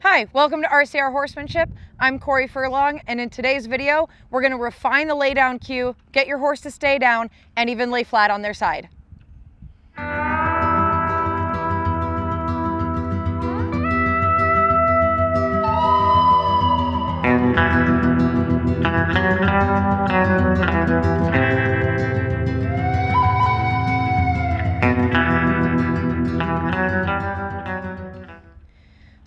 Hi, welcome to RCR Horsemanship. I'm Cory Furlong, and in today's video, we're going to refine the lay down cue, get your horse to stay down, and even lay flat on their side.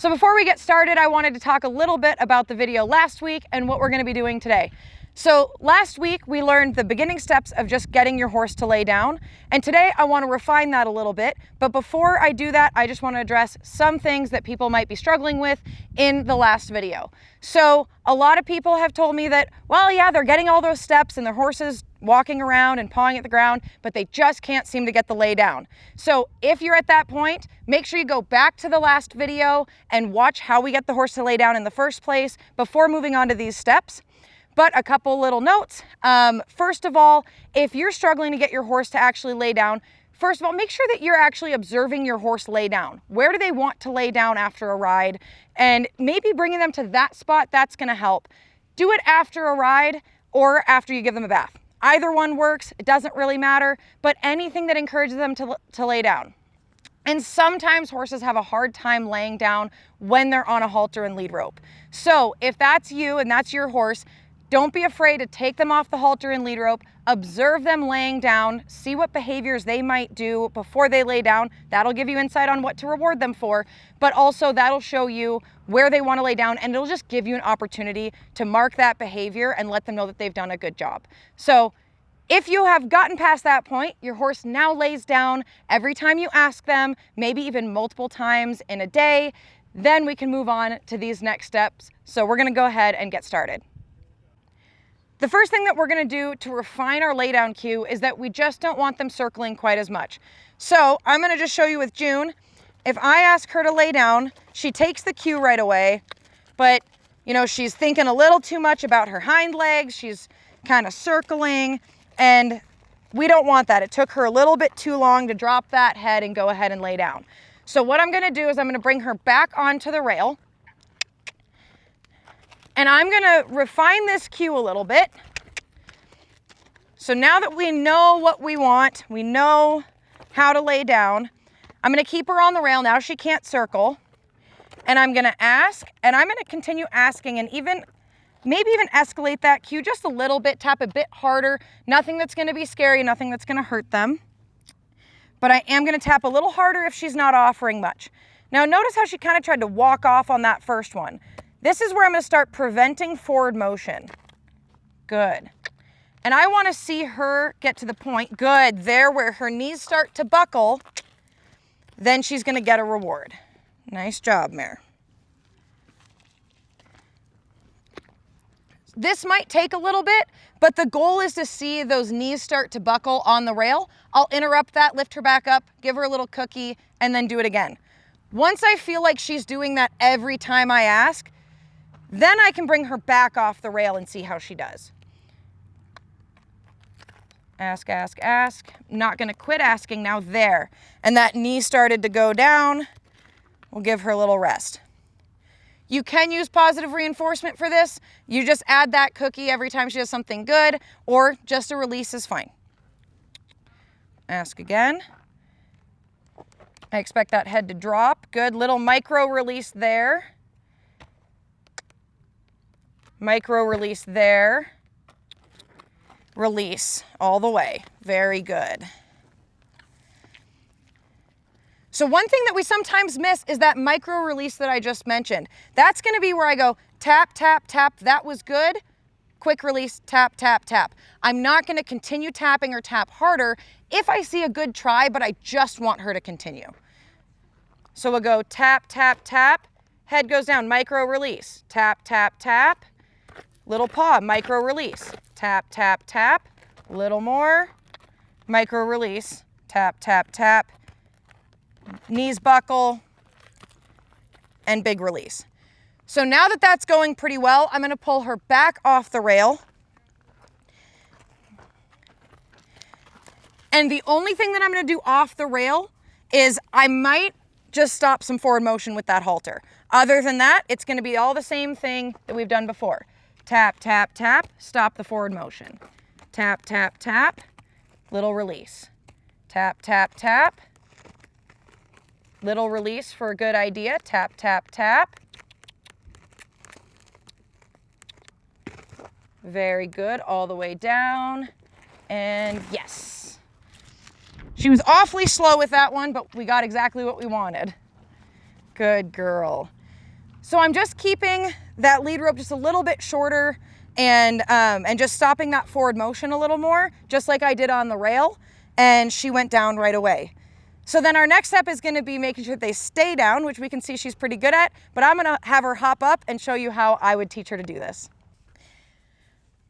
So before we get started, I wanted to talk a little bit about the video last week and what we're going to be doing today. So last week we learned the beginning steps of just getting your horse to lay down, and today I want to refine that a little bit. But before I do that, I just want to address some things that people might be struggling with in the last video. So a lot of people have told me that, well, yeah, they're getting all those steps and their horses walking around and pawing at the ground, but they just can't seem to get the lay down. So if you're at that point, make sure you go back to the last video and watch how we get the horse to lay down in the first place before moving on to these steps. But a couple little notes. First of all, if you're struggling to get your horse to actually lay down, first of all, make sure that you're actually observing your horse lay down. Where do they want to lay down after a ride? And maybe bringing them to that spot, that's gonna help. Do it after a ride or after you give them a bath. Either one works, it doesn't really matter, but anything that encourages them to lay down. And sometimes horses have a hard time laying down when they're on a halter and lead rope. So if that's you and that's your horse, don't be afraid to take them off the halter and lead rope, observe them laying down, see what behaviors they might do before they lay down. That'll give you insight on what to reward them for, but also that'll show you where they want to lay down, and it'll just give you an opportunity to mark that behavior and let them know that they've done a good job. So if you have gotten past that point, your horse now lays down every time you ask them, maybe even multiple times in a day, then we can move on to these next steps. So we're going to go ahead and get started. The first thing that we're going to do to refine our lay down cue is that we just don't want them circling quite as much. So I'm going to just show you with June. If I ask her to lay down, she takes the cue right away, but you know, she's thinking a little too much about her hind legs. She's kind of circling, and we don't want that. It took her a little bit too long to drop that head and go ahead and lay down. So what I'm going to do is I'm going to bring her back onto the rail. And I'm going to refine this cue a little bit. So now that we know what we want, we know how to lay down, I'm going to keep her on the rail. Now she can't circle. And I'm going to ask, and I'm going to continue asking, and maybe even escalate that cue just a little bit, tap a bit harder. Nothing that's going to be scary, nothing that's going to hurt them. But I am going to tap a little harder if she's not offering much. Now notice how she kind of tried to walk off on that first one. This is where I'm going to start preventing forward motion. Good. And I want to see her get to the point, good, there where her knees start to buckle. Then she's going to get a reward. Nice job, mare. This might take a little bit, but the goal is to see those knees start to buckle on the rail. I'll interrupt that, lift her back up, give her a little cookie, and then do it again. Once I feel like she's doing that every time I ask, then I can bring her back off the rail and see how she does. Ask, ask, ask. Not going to quit asking now. There. And that knee started to go down. We'll give her a little rest. You can use positive reinforcement for this. You just add that cookie every time she does something good, or just a release is fine. Ask again. I expect that head to drop. Good. Little micro release there. Micro release there. Release all the way. Very good. So one thing that we sometimes miss is that micro release that I just mentioned. That's going to be where I go tap, tap, tap. That was good. Quick release, tap, tap, tap. I'm not going to continue tapping or tap harder if I see a good try, but I just want her to continue. So we'll go tap, tap, tap. Head goes down, micro release. Tap, tap, tap. Little paw, micro release. Tap, tap, tap. Little more. Micro release. Tap, tap, tap. Knees buckle. And big release. So now that that's going pretty well, I'm going to pull her back off the rail. And the only thing that I'm going to do off the rail is I might just stop some forward motion with that halter. Other than that, it's going to be all the same thing that we've done before. Tap, tap, tap, stop the forward motion. Tap, tap, tap, little release. Tap, tap, tap, little release for a good idea. Tap, tap, tap. Very good, all the way down. And yes. She was awfully slow with that one, but we got exactly what we wanted. Good girl. So I'm just keeping that lead rope just a little bit shorter and just stopping that forward motion a little more, just like I did on the rail, and she went down right away. So then our next step is gonna be making sure that they stay down, which we can see she's pretty good at, but I'm gonna have her hop up and show you how I would teach her to do this.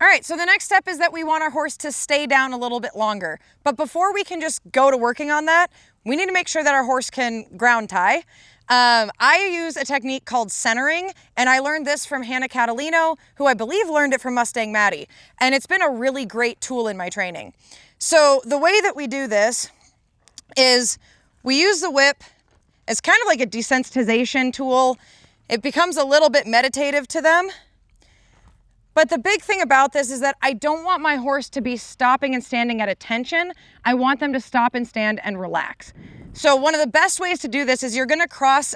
All right, so the next step is that we want our horse to stay down a little bit longer. But before we can just go to working on that, we need to make sure that our horse can ground tie. I use a technique called centering, and I learned this from Hannah Catalino, who I believe learned it from Mustang Maddie. And it's been a really great tool in my training. So the way that we do this is we use the whip as kind of like a desensitization tool. It becomes a little bit meditative to them. But the big thing about this is that I don't want my horse to be stopping and standing at attention. I want them to stop and stand and relax. So one of the best ways to do this is you're gonna cross,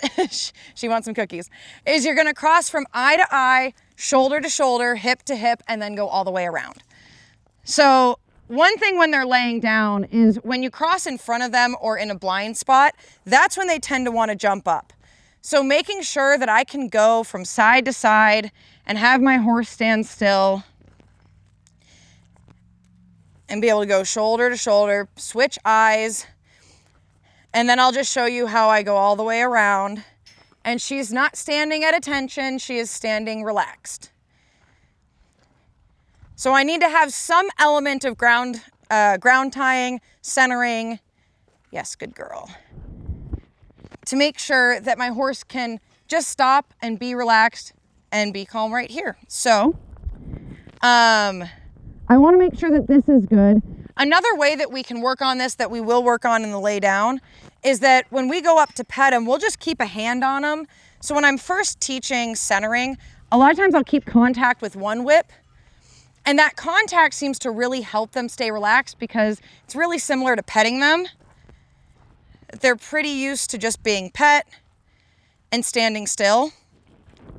she wants some cookies, is you're gonna cross from eye to eye, shoulder to shoulder, hip to hip, and then go all the way around. So one thing when they're laying down is when you cross in front of them or in a blind spot, that's when they tend to wanna jump up. So making sure that I can go from side to side and have my horse stand still and be able to go shoulder to shoulder, switch eyes, and then I'll just show you how I go all the way around. And she's not standing at attention, she is standing relaxed. So I need to have some element of ground tying, centering. Yes, good girl. To make sure that my horse can just stop and be relaxed and be calm right here. So I want to make sure that this is good. Another way that we can work on this, that we will work on in the lay down, is that when we go up to pet them, we'll just keep a hand on them. So when I'm first teaching centering, a lot of times I'll keep contact with one whip, and that contact seems to really help them stay relaxed because it's really similar to petting them. They're pretty used to just being pet and standing still.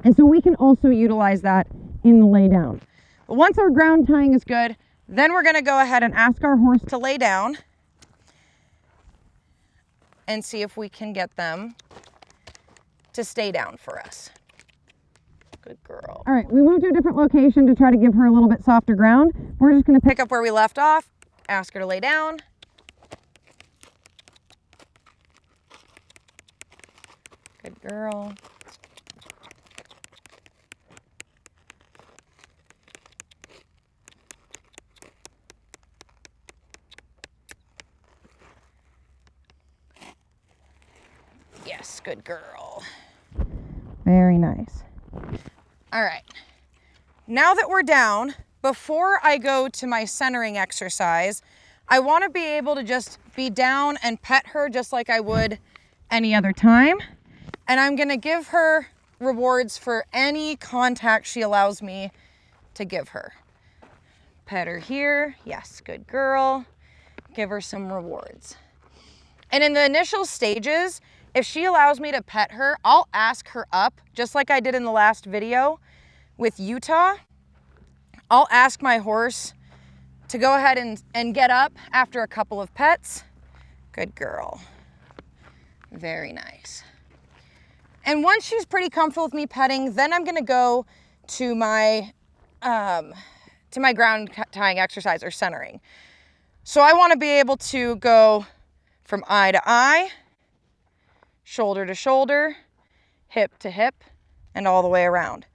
And so we can also utilize that in the lay down. But once our ground tying is good, then we're gonna go ahead and ask our horse to lay down and see if we can get them to stay down for us. Good girl. All right, we moved to a different location to try to give her a little bit softer ground. We're just gonna pick up where we left off, ask her to lay down. Good girl. Yes, good girl. Very nice. All right, now that we're down, before I go to my centering exercise, I want to be able to just be down and pet her just like I would any other time. And I'm gonna give her rewards for any contact she allows me to give her. Pet her here, yes, good girl. Give her some rewards. And in the initial stages, if she allows me to pet her, I'll ask her up, just like I did in the last video with Utah. I'll ask my horse to go ahead and get up after a couple of pets. Good girl. Very nice. And once she's pretty comfortable with me petting, then I'm gonna go to my ground tying exercise or centering. So I wanna be able to go from eye to eye, shoulder to shoulder, hip to hip, and all the way around.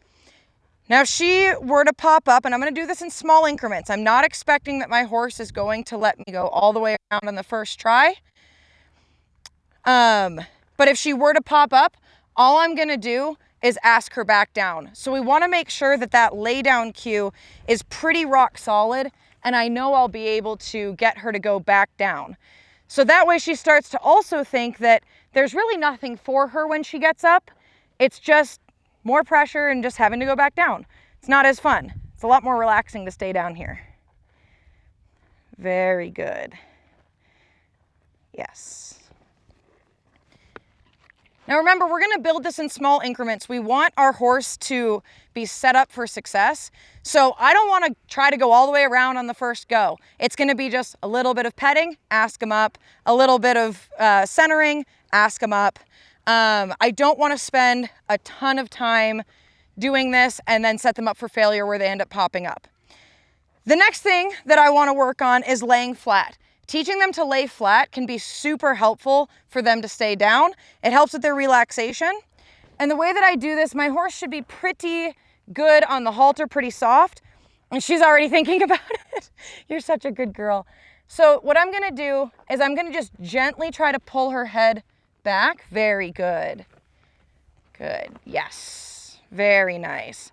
Now, if she were to pop up, and I'm gonna do this in small increments, I'm not expecting that my horse is going to let me go all the way around on the first try. But if she were to pop up, all I'm gonna do is ask her back down. So we wanna make sure that that lay down cue is pretty rock solid, and I know I'll be able to get her to go back down. So that way she starts to also think that there's really nothing for her when she gets up. It's just more pressure and just having to go back down. It's not as fun. It's a lot more relaxing to stay down here. Very good. Yes. Now remember, we're going to build this in small increments. We want our horse to be set up for success. So I don't want to try to go all the way around on the first go. It's going to be just a little bit of petting, ask him up, a little bit of centering, ask him up. I don't want to spend a ton of time doing this and then set them up for failure where they end up popping up. The next thing that I want to work on is laying flat. Teaching them to lay flat can be super helpful for them to stay down. It helps with their relaxation. And the way that I do this, my horse should be pretty good on the halter, pretty soft. And she's already thinking about it. You're such a good girl. So what I'm gonna do is I'm gonna just gently try to pull her head back. Very good. Good, yes, very nice.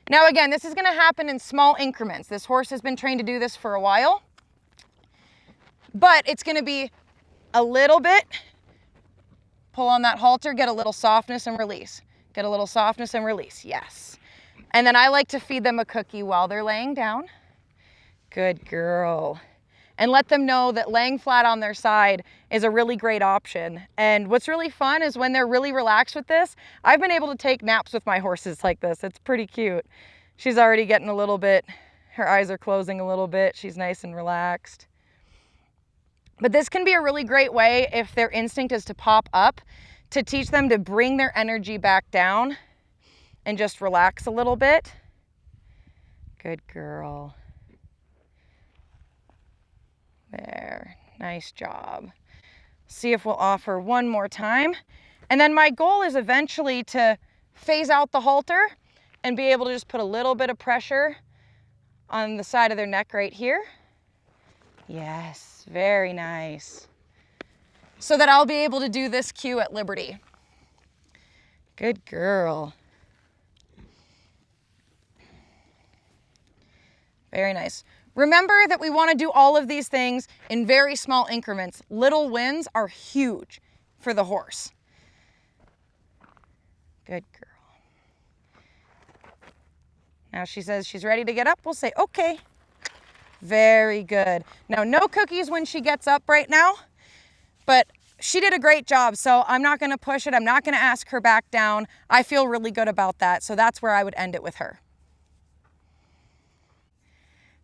Now again, this is gonna happen in small increments. This horse has been trained to do this for a while. But it's going to be a little bit, pull on that halter, get a little softness and release. Get a little softness and release, yes. And then I like to feed them a cookie while they're laying down. Good girl. And let them know that laying flat on their side is a really great option. And what's really fun is when they're really relaxed with this, I've been able to take naps with my horses like this. It's pretty cute. She's already getting a little bit, her eyes are closing a little bit. She's nice and relaxed. But this can be a really great way, if their instinct is to pop up, to teach them to bring their energy back down and just relax a little bit. Good girl. There, nice job. See if we'll offer one more time. And then my goal is eventually to phase out the halter and be able to just put a little bit of pressure on the side of their neck right here. Yes, very nice. So that I'll be able to do this cue at liberty. Good girl. Very nice. Remember that we want to do all of these things in very small increments. Little wins are huge for the horse. Good girl. Now she says she's ready to get up. We'll say, okay. Very good. Now, no cookies when she gets up right now, but she did a great job, so I'm not going to push it. I'm not going to ask her back down. I feel really good about that, so that's where I would end it with her.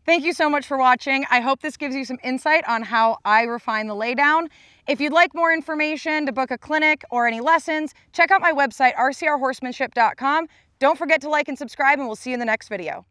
Thank you so much for watching. I hope this gives you some insight on how I refine the laydown. If you'd like more information, to book a clinic or any lessons, check out my website, rcrhorsemanship.com. Don't forget to like and subscribe, and we'll see you in the next video.